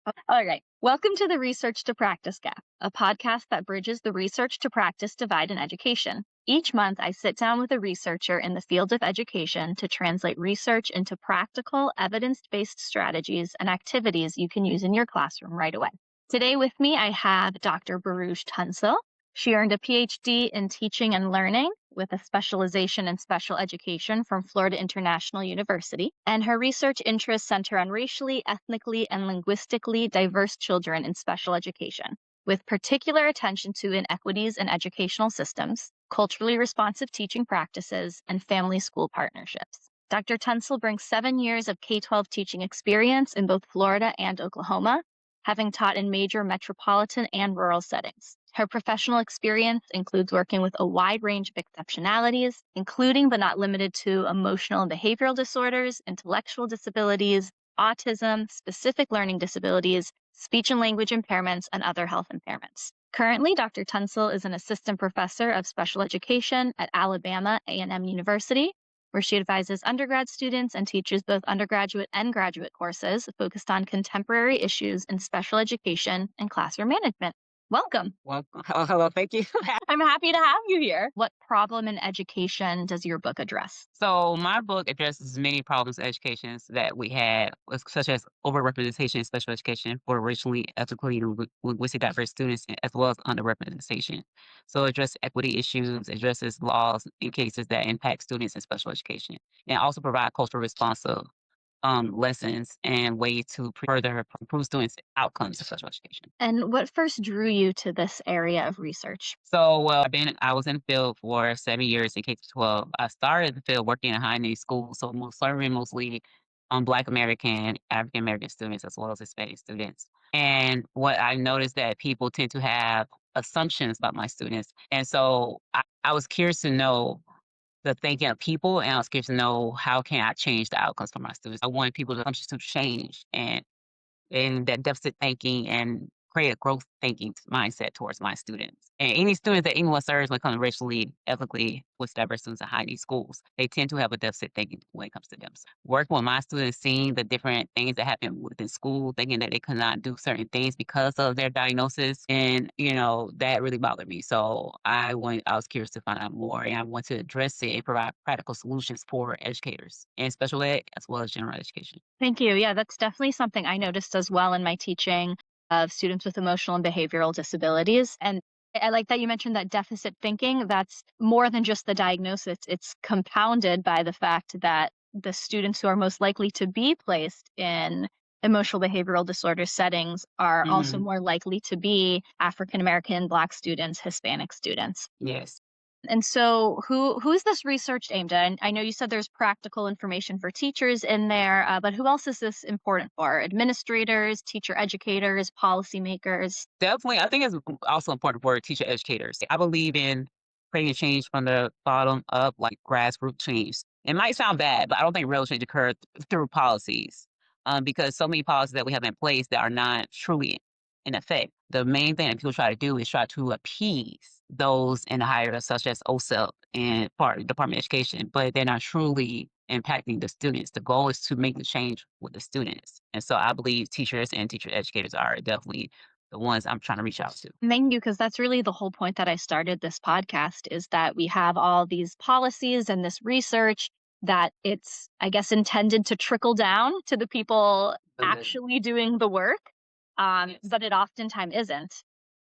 All right. Welcome to the Research to Practice Gap, a podcast that bridges the research to practice divide in education. Each month, I sit down with a researcher in the field of education to translate research into practical, evidence based strategies and activities you can use in your classroom right away. Today, with me, I have Dr. Buruuj Tunsill. She earned a PhD in teaching and learning with a specialization in special education from Florida International University. And her research interests center on racially, ethnically, and linguistically diverse children in special education, with particular attention to inequities in educational systems, culturally responsive teaching practices, and family school partnerships. Dr. Tunsill brings 7 years of K 12 teaching experience in both Florida and Oklahoma, having taught in major metropolitan and rural settings. Her professional experience includes working with a wide range of exceptionalities, including but not limited to emotional and behavioral disorders, intellectual disabilities, autism, specific learning disabilities, speech and language impairments, and other health impairments. Currently, Dr. Tunsill is an assistant professor of special education at Alabama A&M University, where she advises undergrad students and teaches both undergraduate and graduate courses focused on contemporary issues in special education and classroom management. Welcome. Well, hello, thank you. I'm happy to have you here. What problem in education does your book address? So my book addresses many problems in education that we had, such as overrepresentation in special education for racially, ethnically, and linguistic diverse students, as well as underrepresentation. So it addresses equity issues, addresses laws in cases that impact students in special education, and also provide cultural responsive lessons and ways to further improve students' outcomes in special education. And what first drew you to this area of research? So, well, I was in the field for 7 years in K to 12. I started in the field working in high need schools, so most serving mostly Black American, African American students as well as Hispanic students. And what I noticed that people tend to have assumptions about my students, and so I was curious to know the thinking of people, and I was curious to know how can I change the outcomes for my students. I wanted people to assumptions to change, and that deficit thinking and create a growth thinking mindset towards my students. And any students that anyone serves when it comes to racially, ethically, with diverse students in high need schools, they tend to have a deficit thinking when it comes to them. So working with my students, seeing the different things that happen within school, thinking that they could not do certain things because of their diagnosis. And, that really bothered me. So I was curious to find out more and I want to address it and provide practical solutions for educators and special ed as well as general education. Thank you. Yeah, that's definitely something I noticed as well in my teaching of students with emotional and behavioral disabilities. And I like that you mentioned that deficit thinking. That's more than just the diagnosis, it's compounded by the fact that the students who are most likely to be placed in emotional behavioral disorder settings are also Mhm. more likely to be African American, Black students, Hispanic students. Yes. And so who's this research aimed at? And I know you said there's practical information for teachers in there, but who else is this important for? Administrators, teacher educators, policymakers? Definitely, I think it's also important for teacher educators. I believe in creating change from the bottom up, like grassroots change. It might sound bad, but I don't think real change occurs through policies, because so many policies that we have in place that are not truly in effect. The main thing that people try to do is try to appease those in the higher, such as OSEP and Department of Education, but they're not truly impacting the students. The goal is to make the change with the students. And so I believe teachers and teacher educators are definitely the ones I'm trying to reach out to. Thank you, because that's really the whole point that I started this podcast is that we have all these policies and this research that it's, I guess, intended to trickle down to the people Okay. actually doing the work, Yes. but it oftentimes isn't.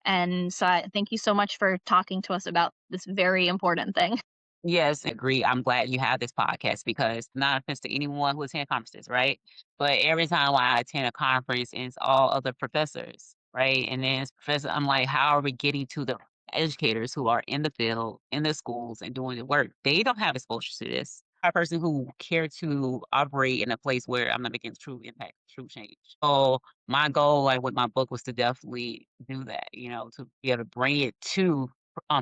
And so thank you so much for talking to us about this very important thing. Yes, agree. I'm glad you have this podcast because not offense to anyone who attend conferences, right? But every time I attend a conference, and it's all other professors, right? And then it's professor, I'm like, how are we getting to the educators who are in the field, in the schools, and doing the work? They don't have exposure to this. A person who care to operate in a place where I'm not making true impact, true change. So my goal, like with my book, was to definitely do that. To be able to bring it to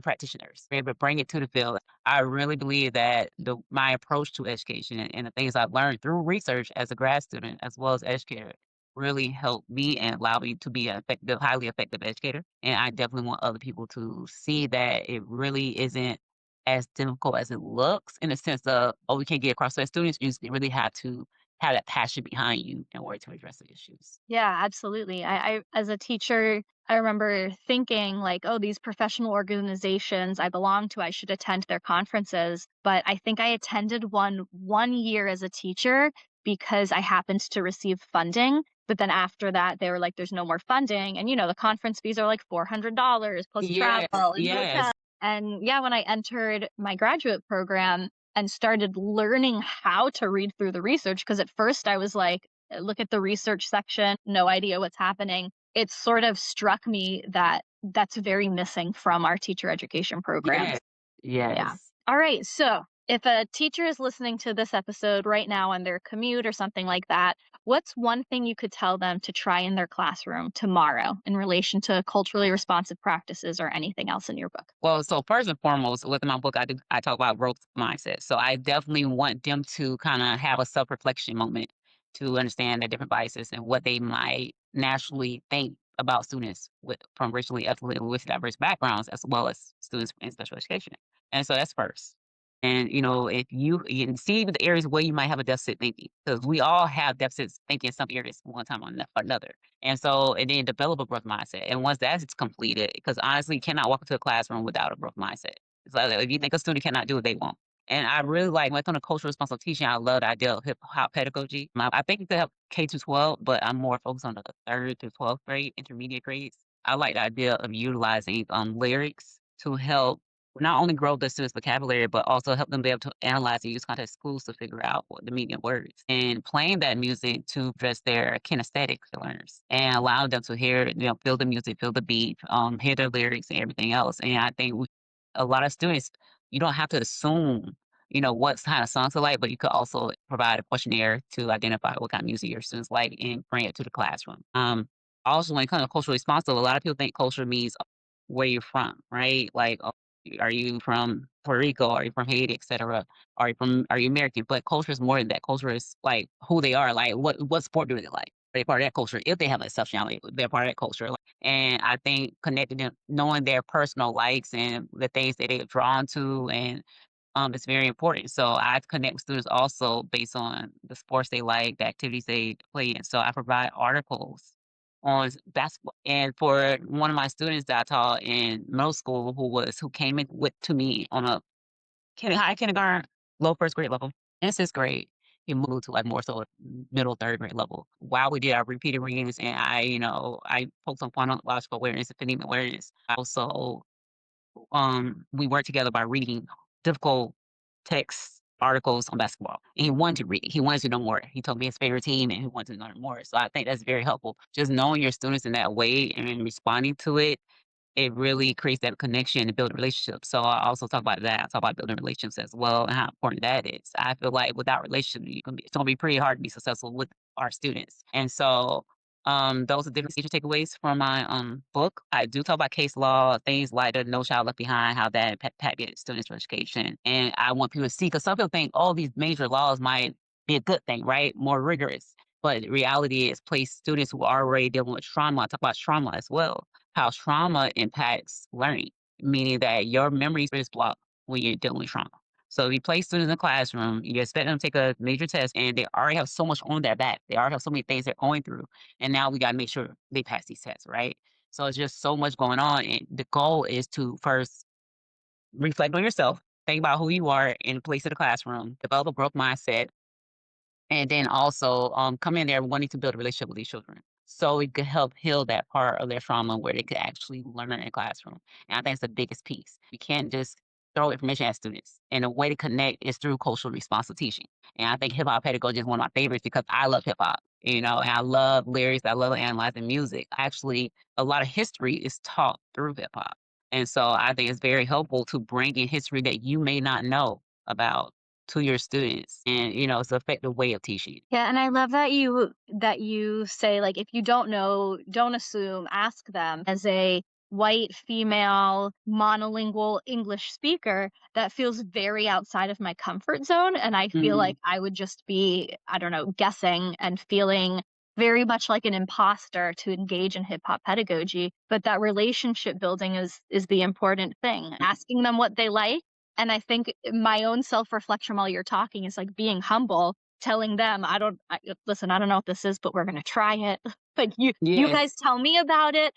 practitioners, be able to bring it to the field. I really believe that my approach to education and the things I've learned through research as a grad student as well as educator really helped me and allowed me to be an effective, highly effective educator. And I definitely want other people to see that it really isn't as difficult as it looks in the sense of, oh, we can't get across to our students. You just really have to have that passion behind you in order to address the issues. Yeah, absolutely. I as a teacher, I remember thinking like, "Oh, these professional organizations I belong to, I should attend their conferences." But I think I attended one year as a teacher because I happened to receive funding. But then after that, they were like, "There's no more funding." And the conference fees are like $400 plus Yes, travel and hotel. yes, And yeah, when I entered my graduate program and started learning how to read through the research, because at first I was like, look at the research section, no idea what's happening. It sort of struck me that that's very missing from our teacher education programs. yes, Yeah. yes. All right. So, if a teacher is listening to this episode right now on their commute or something like that, what's one thing you could tell them to try in their classroom tomorrow in relation to culturally responsive practices or anything else in your book? Well, so first and foremost, within my book, I talk about growth mindset. So I definitely want them to kind of have a self reflection moment to understand their different biases and what they might naturally think about students from racially, ethnically, and with diverse backgrounds, as well as students in special education. And so that's first. And if you can see the areas where you might have a deficit thinking, because we all have deficits thinking in some areas one time or another. And then develop a growth mindset. And once that's completed, because honestly, you cannot walk into a classroom without a growth mindset. It's like if you think a student cannot do it, they won't. And I really like when it comes to cultural responsible teaching, I love the idea of hip hop pedagogy. I think it could help K to 12, but I'm more focused on the third to 12th grade, intermediate grades. I like the idea of utilizing lyrics to help not only grow the students' vocabulary, but also help them be able to analyze and use context clues to figure out what the meaning of words and playing that music to address their kinesthetic learners and allow them to hear, feel the music, feel the beat, hear the lyrics and everything else. And I think a lot of students, you don't have to assume, what kind of songs they like, but you could also provide a questionnaire to identify what kind of music your students like and bring it to the classroom. Also, when it comes to culturally responsive, a lot of people think culture means where you're from, right? Like, are you from Puerto Rico? Are you from Haiti, etc.? Are you American? But culture is more than that. Culture is like who they are. Like what sport do they like? Are they part of that culture? If they have an exceptionality, they're part of that culture. And I think connecting them, knowing their personal likes and the things that they're drawn to, and it's very important. So I connect with students also based on the sports they like, the activities they play in. So I provide articles on basketball. And for one of my students that I taught in middle school, who came in with to me on a high kindergarten, low first grade level, in sixth grade, he moved to like more so middle third grade level. While we did our repeated readings, and I focused on phonological awareness and phonemic awareness. I also we worked together by reading difficult text articles on basketball. And he wanted to read. He wanted to know more. He told me his favorite team and he wanted to learn more. So I think that's very helpful. Just knowing your students in that way and responding to it really creates that connection and build relationships. So I also talk about that. I talk about building relationships as well and how important that is. I feel like without relationships, it's gonna be pretty hard to be successful with our students. And so those are different teacher takeaways from my book. I do talk about case law, things like the No Child Left Behind, how that impacted students' for education. And I want people to see, because some people think, oh, these major laws might be a good thing, right? More rigorous. But the reality is place students who are already dealing with trauma. I talk about trauma as well, how trauma impacts learning, meaning that your memory is blocked when you're dealing with trauma. So if you place students in the classroom, you expect them to take a major test and they already have so much on their back. They already have so many things they're going through. And now we got to make sure they pass these tests, right? So it's just so much going on. And the goal is to first reflect on yourself, think about who you are in the place of the classroom, develop a growth mindset, and then also, come in there wanting to build a relationship with these children. So it could help heal that part of their trauma where they could actually learn in the classroom. And I think it's the biggest piece. We can't just throw information at students. And the way to connect is through culturally responsive teaching. And I think hip hop pedagogy is one of my favorites because I love hip hop, and I love lyrics. I love analyzing music. Actually, a lot of history is taught through hip hop. And so I think it's very helpful to bring in history that you may not know about to your students, and it's an effective way of teaching. Yeah, and I love that you say, like, if you don't know, don't assume, ask them. As a white female monolingual English speaker, that feels very outside of my comfort zone, and I feel like Mhm. I would just be, I don't know, guessing and feeling very much like an imposter to engage in hip hop pedagogy. But that relationship building is the important thing. Asking them what they like, and I think my own self reflection while you're talking is like being humble telling them, listen, I don't know what this is, but we're gonna try it. Like, you Yes, guys tell me about it,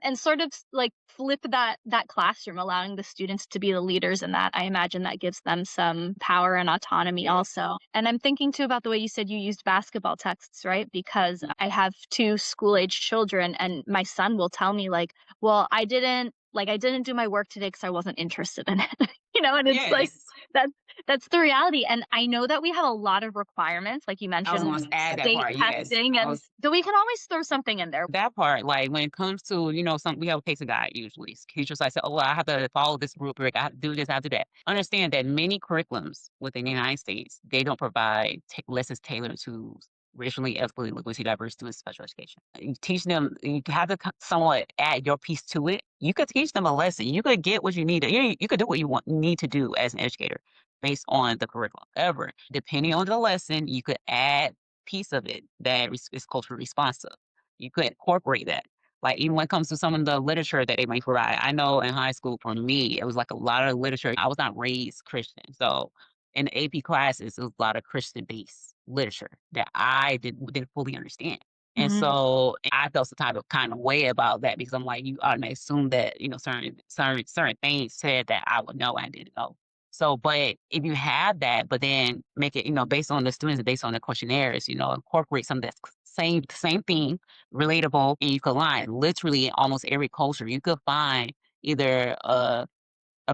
and sort of like flip that classroom, allowing the students to be the leaders in that. I imagine that gives them some power and autonomy also. And I'm thinking too about the way you said you used basketball texts, right? Because I have two school age children, and my son will tell me like, well, I didn't do my work today because I wasn't interested in it. And it's like yes. that's that's the reality. And I know that we have a lot of requirements, like you I was mentioned, gonna add that state part, yes. testing, I and was so we can always throw something in there. that part, like, when it comes to, some we have a case of guide usually. Teachers like say, "Oh, well, I have to follow this rubric. I have to do this, I have to do that." Understand that many curriculums within the United States, they don't provide lessons tailored to racially, ethnically, linguistically diverse students in special education. You teach them, you have to somewhat add your piece to it. You could teach them a lesson. You could get what you need. You could do what you need to do as an educator based on the curriculum. However, depending on the lesson, you could add piece of it that is culturally responsive. You could incorporate that. Like, even when it comes to some of the literature that they might provide. I know in high school, for me, it was like a lot of literature. I was not raised Christian. So in the AP classes, it was a lot of Christian-based literature that I didn't fully understand. And Mhm. so I felt some type of kind of way about that because I'm like, you automatically assume that, certain things said that I would know I didn't know. So, but if you have that, but then make it, based on the students, based on the questionnaires, incorporate some of that same thing, relatable, and you could line literally in almost every culture. You could find either a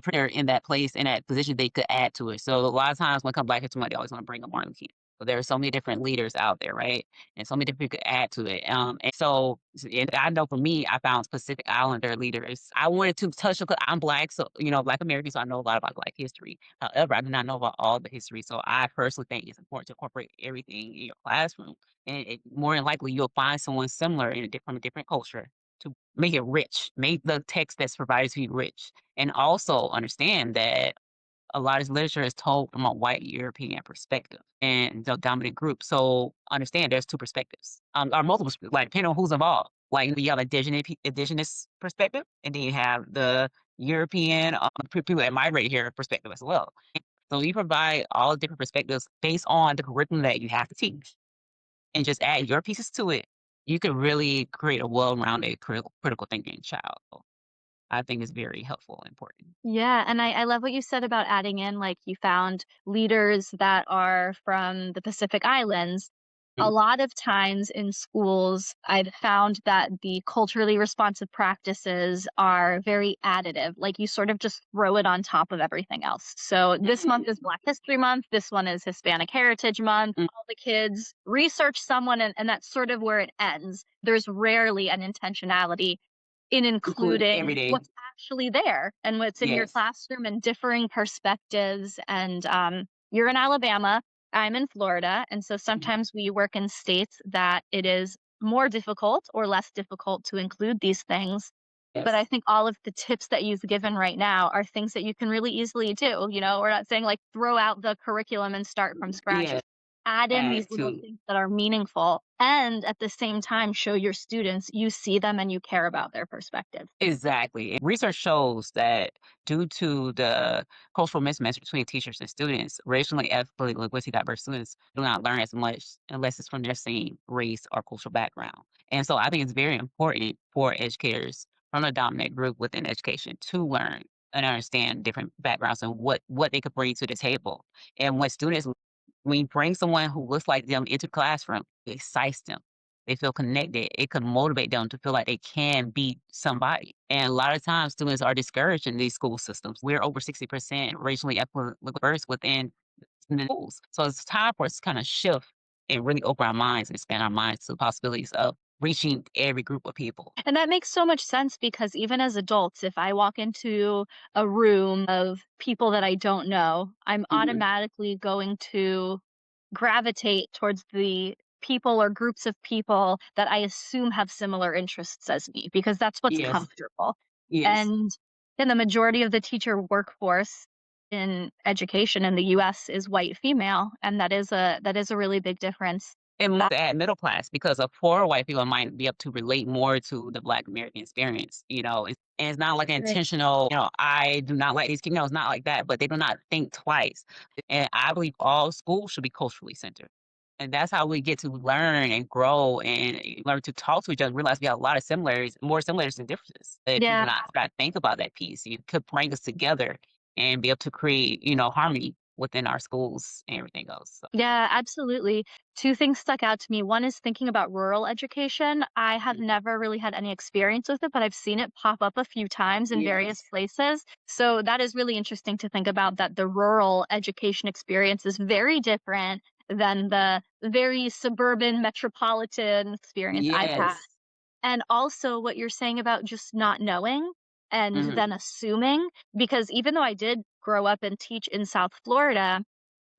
prayer in that place, in that position, they could add to it. So a lot of times when it comes Black History Month, they always want to bring up Martin Luther King. So there are so many different leaders out there, right? And so many different people could add to it. And I know for me, I found specific Islander leaders. I wanted to touch because I'm Black, so Black American, so I know a lot about Black history. However, I do not know about all the history. So I personally think it's important to incorporate everything in your classroom. And more than likely, you'll find someone similar from a different culture to make it rich, make the text that's provided to you rich. And also understand that a lot of literature is told from a white European perspective and the dominant group. So understand there's two perspectives, or multiple, like depending on who's involved. Like you have indigenous perspective, and then you have the European people that migrate here perspective as well. So you provide all different perspectives based on the curriculum that you have to teach, and just add your pieces to it. You could really create a well-rounded critical thinking child. I think is very helpful and important. Yeah, and I love what you said about adding in, like, you found leaders that are from the Pacific Islands. A Mm, lot of times in schools, I've found that the culturally responsive practices are very additive. Like, you sort of just throw it on top of everything else. So this month is Black History Month, this one is Hispanic Heritage Month. mm, All the kids research someone, and that's sort of where it ends. There's rarely an intentionality in include including every day. what's actually there and what's in your Yes. classroom and differing perspectives. And you're in Alabama, I'm in Florida. And so Mm, sometimes we work in states that it is more difficult or less difficult to include these things. But I yes. think all of the tips that you've given right now are things that you can really easily do. We're not saying like throw out the curriculum and start from scratch. Yeah, It's add in these add little to things that are meaningful and at the same time show your students you see them and you care about their perspective. exactly. And research shows that due to the cultural mismatch between teachers and students, racially, ethnically, linguistically diverse students do not learn as much unless it's from their same race or cultural background. And so I think it's very important for educators from a dominant group within education to learn and understand different backgrounds and what they could bring to the table. And when you bring someone who looks like them into the classroom, it excites them. They feel connected. It could motivate them to feel like they can be somebody. And a lot of times, students are discouraged in these school systems. We're over 60% racially diverse within the schools. So it's time for us to kind of shift and really open our minds and expand our minds to the possibilities of reaching every group of people. And that makes so much sense because even as adults, if I walk into a room of people that I don't know, I'm Mhm. automatically going to gravitate towards the people or groups of people that I assume have similar interests as me because that's what's Yes, comfortable. yes. And then the majority of the teacher workforce in education in the US is white female, and that is a really big difference. And more to add middle class because a poor white people might be able to relate more to the Black American experience, and it's not like an Right. intentional, I do not like these kids. No, it's not like that, but they do not think twice. And I believe all schools should be culturally centered. And that's how we get to learn and grow and learn to talk to each other, realize we have a lot of similarities, more similarities than differences. If you Yeah. not think about that piece, you could bring us together and be able to create, harmony within our schools and everything else. So, Yeah, absolutely. 2 things stuck out to me. One is thinking about rural education. I have mm, never really had any experience with it, but I've seen it pop up a few times in various yes. places. So that is really interesting to think about, that the rural education experience is very different than the very suburban metropolitan experience I've had. Yes. And also what you're saying about just not knowing and Mhm. then assuming, because even though I did grow up and teach in South Florida,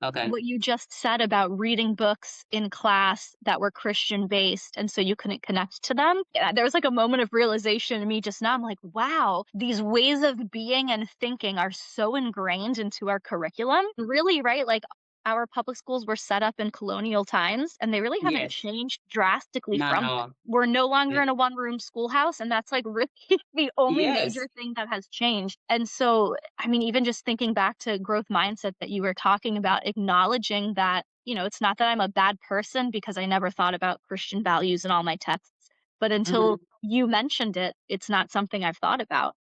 Okay. what you just said about reading books in class that were Christian based, and so you couldn't connect to them. Yeah, there was like a moment of realization in me just now. I'm like, wow, these ways of being and thinking are so ingrained into our curriculum. Really, right? Like our public schools were set up in colonial times and they really haven't Yes. changed drastically Not at from all. we're no longer Yeah. in a one-room schoolhouse, and that's, like, really the only Yes. major thing that has changed, and so, I mean, even just thinking back to growth mindset that you were talking about, acknowledging that, it's not that I'm a bad person because I never thought about Christian values in all my texts, but until Mhm. you mentioned it, it's not something I've thought about,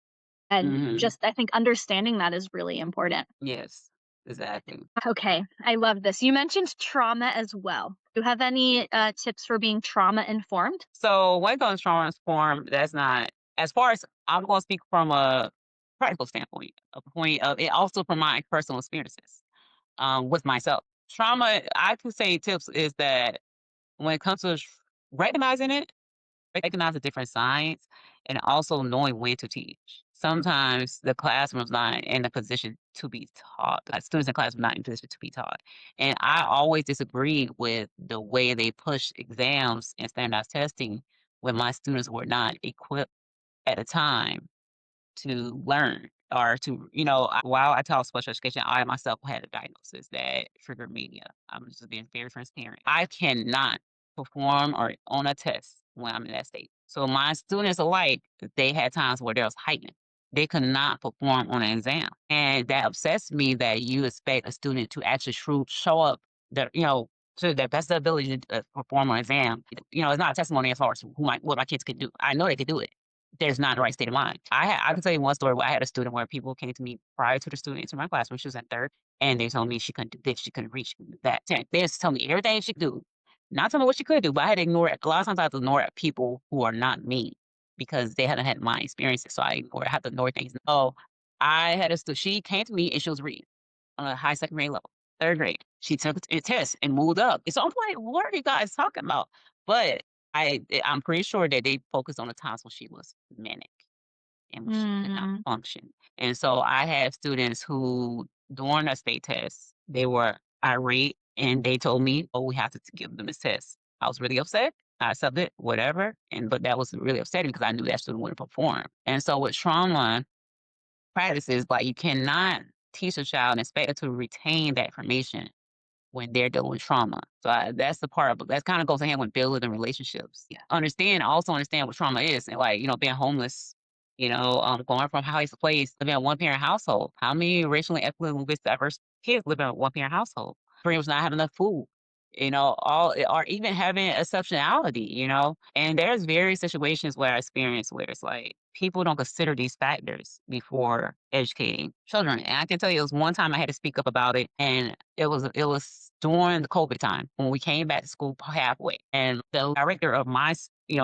and Mhm. just I think understanding that is really important. Yes. Exactly. Okay, I love this. You mentioned trauma as well. Do you have any, tips for being trauma informed? So when it comes to trauma informed, that's not as far as I'm going to speak from a practical standpoint, a point of it also from my personal experiences with myself. Trauma, I could say tips is that when it comes to recognizing it, recognize the different signs, and also knowing when to teach. Sometimes the classroom's not in a position to be taught. Like students in class are not in a position to be taught. And I always disagree with the way they push exams and standardized testing when my students were not equipped at a time to learn or to, while I taught special education, I myself had a diagnosis that triggered mania. I'm just being very transparent. I cannot perform or on a test when I'm in that state. So my students alike, they had times where there was heightened. They could not perform on an exam. And that upsets me that you expect a student to actually show up their, to their best ability to perform on an exam. It's not a testimony as far as what my kids could do. I know they could do it, there's not the right state of mind. I can tell you one story where I had a student where people came to me prior to the student into my classroom. She was in third, and they told me she couldn't do this, she couldn't reach that. They just tell me everything she could do, not tell me what she could do, but I had to ignore it. A lot of times I have to ignore people who are not me because they hadn't had my experiences, so I have to ignore things. Oh, I had a student. She came to me and she was reading on a high second grade level, third grade. She took a test and moved up. So I'm like, what are you guys talking about? But I'm pretty sure that they focused on the times when she was manic and when she could not Mm. function. And so I have students who, during a state test, they were irate and they told me, "Oh, we have to give them this test." I was really upset. I accepted it, whatever. But that was really upsetting because I knew that student wouldn't perform. And so with trauma practices, like you cannot teach a child and expect them to retain that information when they're dealing with trauma. So that's the part, but that kind of goes hand with building relationships. Yeah. Also understand what trauma is, and like being homeless. Going from house to place, living in a one parent household. How many racially, ethnically, linguistically diverse kids live in a one parent household? Pretty much not having enough food. All or even having exceptionality. And there's various situations where I experience where it's like people don't consider these factors before educating children. And I can tell you, it was one time I had to speak up about it, and it was during the COVID time when we came back to school halfway, and the director of my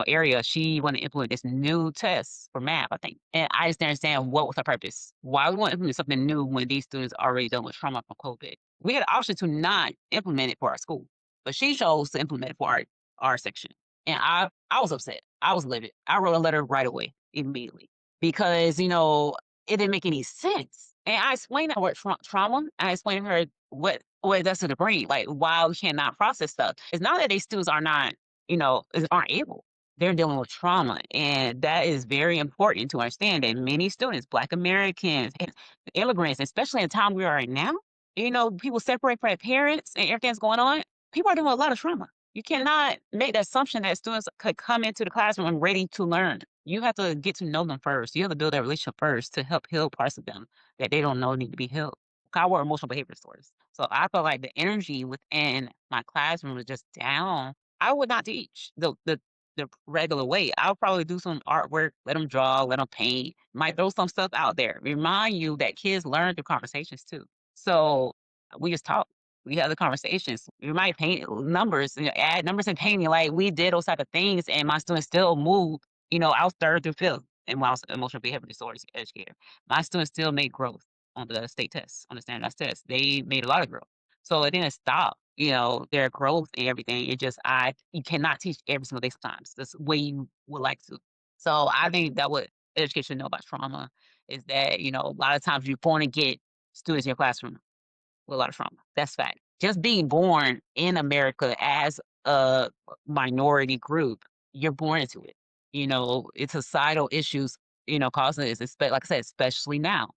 area, she wanted to implement this new test for math, I think, and I just didn't understand what was her purpose. Why we want to implement something new when these students already dealt with trauma from COVID? We had the option to not implement it for our school, but she chose to implement it for our section, and I was upset. I was livid. I wrote a letter right away, immediately, because it didn't make any sense. And I explained that word trauma. I explained to her what it does to the brain, like why we cannot process stuff. It's not that these students are not, aren't able. They're dealing with trauma. And that is very important to understand that many students, Black Americans, and immigrants, especially in the time we are in now, people separate from their parents and everything's going on. People are dealing with a lot of trauma. You cannot make the assumption that students could come into the classroom ready to learn. You have to get to know them first. You have to build that relationship first to help heal parts of them that they don't know need to be healed. I were emotional behavior disorders. So I felt like the energy within my classroom was just down. I would not teach the regular way. I'll probably do some artwork, let them draw, let them paint, might throw some stuff out there. Remind you that kids learn through conversations too. So we just talk. We have the conversations. We might paint numbers, add numbers and painting. Like we did those type of things, and my students still moved. I was third through fifth, and when I was an emotional behavior disorders educator, my students still made growth on the state tests, on the standardized tests. They made a lot of growth. So it didn't stop, their growth and everything. It just you cannot teach every single day sometimes. That's the way you would like to. So I think that what education should know about trauma is that, a lot of times you're going to get students in your classroom with a lot of trauma. That's fact. Just being born in America as a minority group, you're born into it. It's societal issues, causing this, like I said, especially now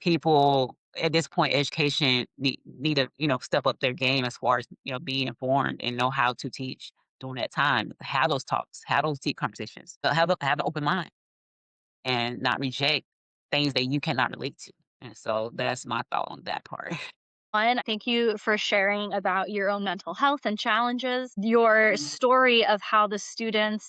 people at this point, education need to, step up their game as far as, being informed and know how to teach during that time. Have those talks, have those deep conversations, have an open mind and not reject things that you cannot relate to. And so that's my thought on that part. One, thank you for sharing about your own mental health and challenges. Your story of how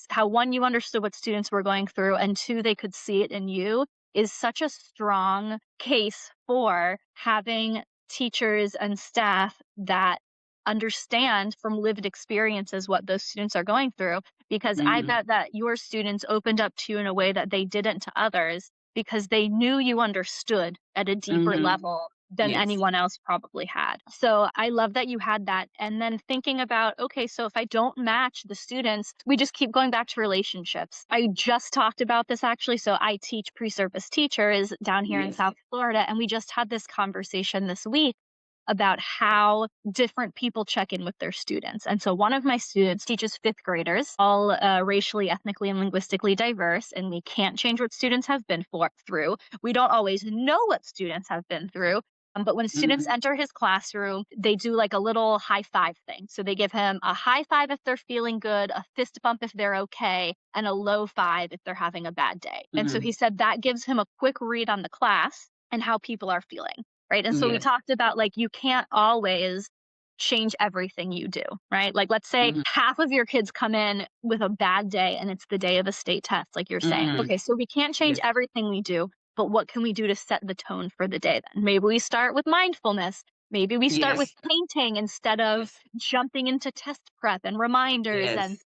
how one, you understood what students were going through, and two, they could see it in you is such a strong case for having teachers and staff that understand from lived experiences what those students are going through. Because I Mhm, bet that your students opened up to you in a way that they didn't to others because they knew you understood at a deeper mhm. level than Yes. anyone else probably had. So I love that you had that. And then thinking about, okay, so if I don't match the students, we just keep going back to relationships. I just talked about this actually. So I teach pre-service teachers down here in Yes. South Florida. And we just had this conversation this week about how different people check in with their students. And so one of my students teaches fifth graders, all racially, ethnically, and linguistically diverse. And we can't change what students have been through. We don't always know what students have been through. But when students Mhm, enter his classroom, they do like a little high five thing. So they give him a high five if they're feeling good, a fist bump if they're okay, and a low five if they're having a bad day. And so he mhm. said that gives him a quick read on the class and how people are feeling. Right. And so we Yes. talked about like you can't always change everything you do. Right. Like, let's say Mhm, half of your kids come in with a bad day and it's the day of a state test, like you're saying. mhm. Okay. So we can't change Yes. everything we do, but what can we do to set the tone for the day then? Maybe we start with mindfulness. Maybe we start with Yes. painting instead of Yes. jumping into test prep and reminders. And Yes.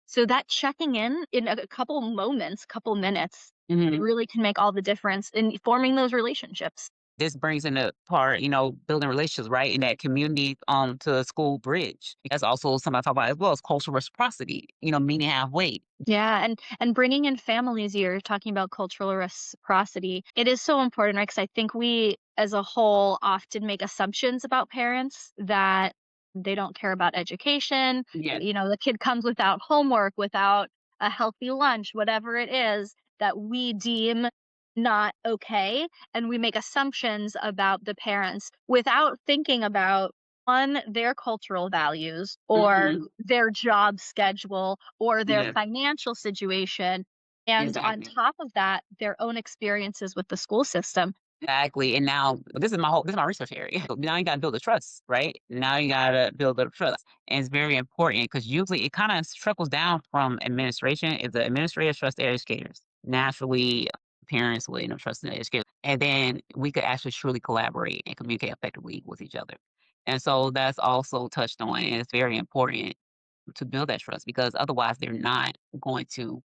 so that checking in a couple moments, couple minutes, Mhm. really can make all the difference in forming those relationships. This brings in the part, building relationships, right? In that community to a school bridge. That's also something I talk about as well as cultural reciprocity, meeting halfway. Yeah, and bringing in families, you're talking about cultural reciprocity. It is so important, right? Because I think we, as a whole, often make assumptions about parents that they don't care about education. Yes. The kid comes without homework, without a healthy lunch, whatever it is that we deem not okay, and we make assumptions about the parents without thinking about one, their cultural values or Mhm. their job schedule or their Yes. financial situation. And on Exactly. top of that, their own experiences with the school system. Exactly. And now this is my research area. Now you gotta build a trust, right? Now you gotta build a trust. And it's very important because usually it kind of trickles down from administration. If the administrators trust their educators, naturally parents will trust in the educators. And then we could actually truly collaborate and communicate effectively with each other. And so that's also touched on, and it's very important to build that trust because otherwise they're not going to,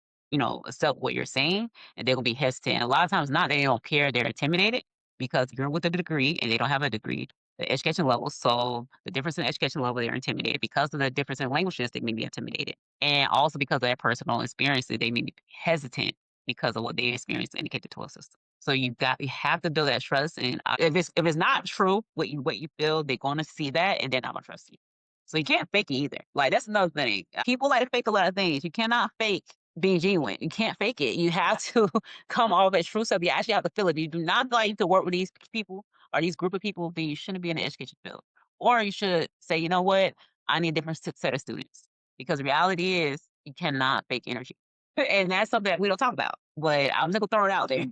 accept what you're saying and they're gonna be hesitant. And a lot of times not that they don't care, they're intimidated because you're with a degree and they don't have a degree, the education level. So the difference in education level, they're intimidated because of the difference in languages, they may be intimidated. And also because of their personal experiences, they may be hesitant because of what they experienced in the K-12 system. So you have to build that trust. And if it's not true what you feel, they're gonna see that and they're not gonna trust you. So you can't fake it either. Like that's another thing. People like to fake a lot of things. You cannot fake being genuine. You can't fake it. You have to come off as true self. You actually have to feel it. If you do not like to work with these people or these group of people, then you shouldn't be in the education field. Or you should say, you know what? I need a different set of students. Because the reality is you cannot fake energy. And that's something that we don't talk about. But I'm just gonna throw it out there.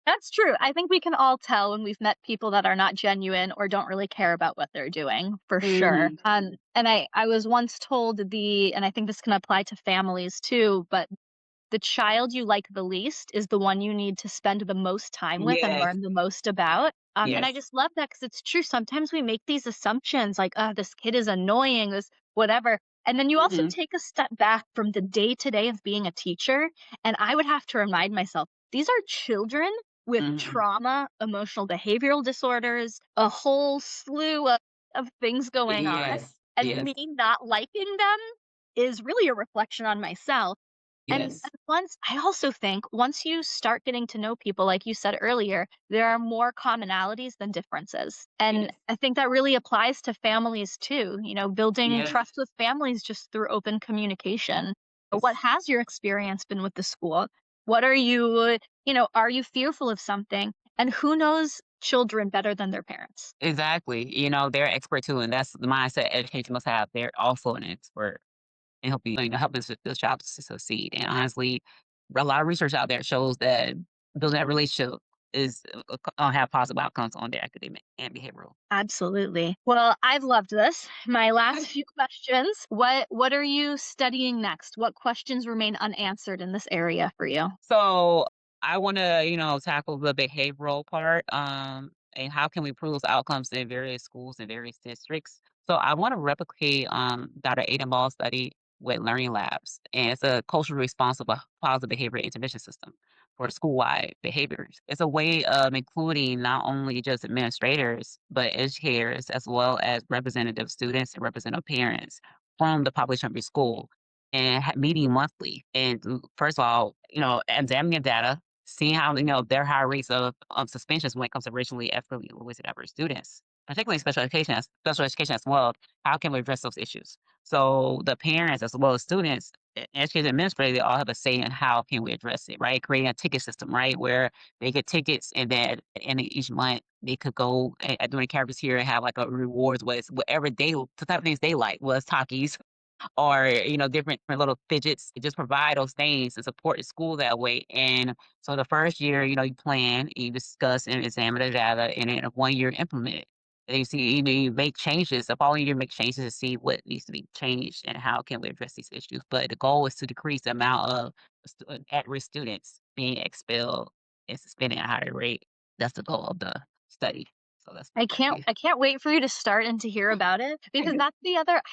That's true. I think we can all tell when we've met people that are not genuine or don't really care about what they're doing, for sure. Mhm. And I was once told and I think this can apply to families too, but the child you like the least is the one you need to spend the most time with and Yes, learn the most about. And I yes. just love that because it's true. Sometimes we make these assumptions like, oh, this kid is annoying, this whatever. And then you also Mhm, take a step back from the day to day of being a teacher. And I would have to remind myself these are children with mhm. trauma, emotional behavioral disorders, a whole slew of things going on. Yes, And yes, me not liking them is really a reflection on myself. And yes, I also think once you start getting to know people, like you said earlier, there are more commonalities than differences. And yes, I think that really applies to families too, building yes, trust with families just through open communication. What yes. has your experience been with the school? What are you fearful of something? And who knows children better than their parents? Exactly, they're expert too, and that's the mindset education must have. They're also an expert and help this child to succeed. And honestly, a lot of research out there shows that building that relationship is have positive outcomes on their academic and behavioral. Absolutely. Well, I've loved this. My last few questions. What are you studying next? What questions remain unanswered in this area for you? So I want to, tackle the behavioral part, and how can we improve those outcomes in various schools and various districts. So I want to replicate Dr. Ball's study with learning labs, and it's a culturally responsible positive behavior intervention system for school-wide behaviors. It's a way of including not only just administrators, but educators as well as representative students and representative parents from the population of your school and meeting monthly. And first of all, examining the data, seeing how their high rates of suspensions when it comes to racially, ethnically, linguistic diverse students, particularly special education as well. How can we address those issues? So the parents as well as students, educators, administrators, they all have a say in how can we address it, right? Creating a ticket system, right, where they get tickets and then at the end of each month they could go during the cafeteria and have like a rewards with whatever the type of things they like was Takis or different little fidgets, just provide those things to support the school that way. And so the first year, you plan, you discuss and examine the data, and in 1 year implement it. And you see, you make changes. The following year, make changes to see what needs to be changed and how can we address these issues. But the goal is to decrease the amount of at-risk students being expelled and suspended at a higher rate. That's the goal of the study. So that's yeah. I can't wait for you to start and to hear about it because I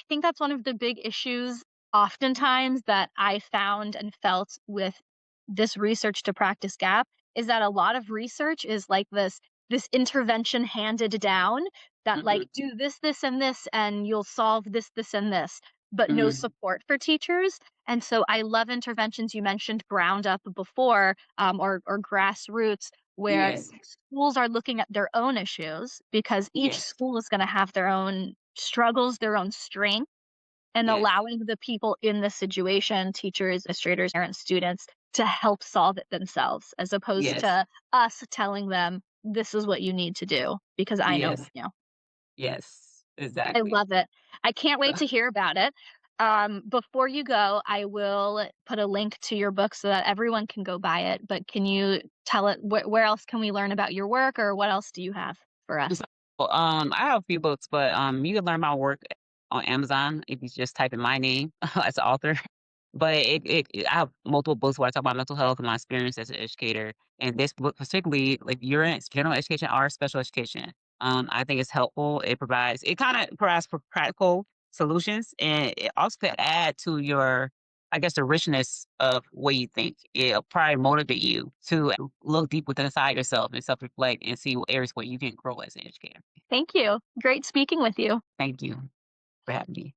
think that's one of the big issues oftentimes that I found and felt with this research to practice gap is that a lot of research is like this intervention handed down that like Mhm, do this and this and you'll solve this and this, but no mhm. support for teachers. And so I love interventions. You mentioned ground up before, or grassroots, where Yes, schools are looking at their own issues because each yes, school is going to have their own struggles, their own strength, and yes, allowing the people in the situation, teachers, administrators, parents, students, to help solve it themselves, as opposed yes. to us telling them, this is what you need to do because I know, Yes, yes, I exactly. love it. I can't wait to hear about it. Before you go, I will put a link to your book so that everyone can go buy it. But can you tell it where else can we learn about your work, or what else do you have for us? So, I have a few books, but, you can learn my work on Amazon if you just type in my name as an author. But I have multiple books where I talk about mental health and my experience as an educator. And this book particularly, like you're in general education or special education, I think it's helpful. It kind of provides for practical solutions, and it also could add to your, I guess, the richness of what you think. It'll probably motivate you to look deep within inside yourself and self reflect and see what areas where you can grow as an educator. Thank you. Great speaking with you. Thank you for having me.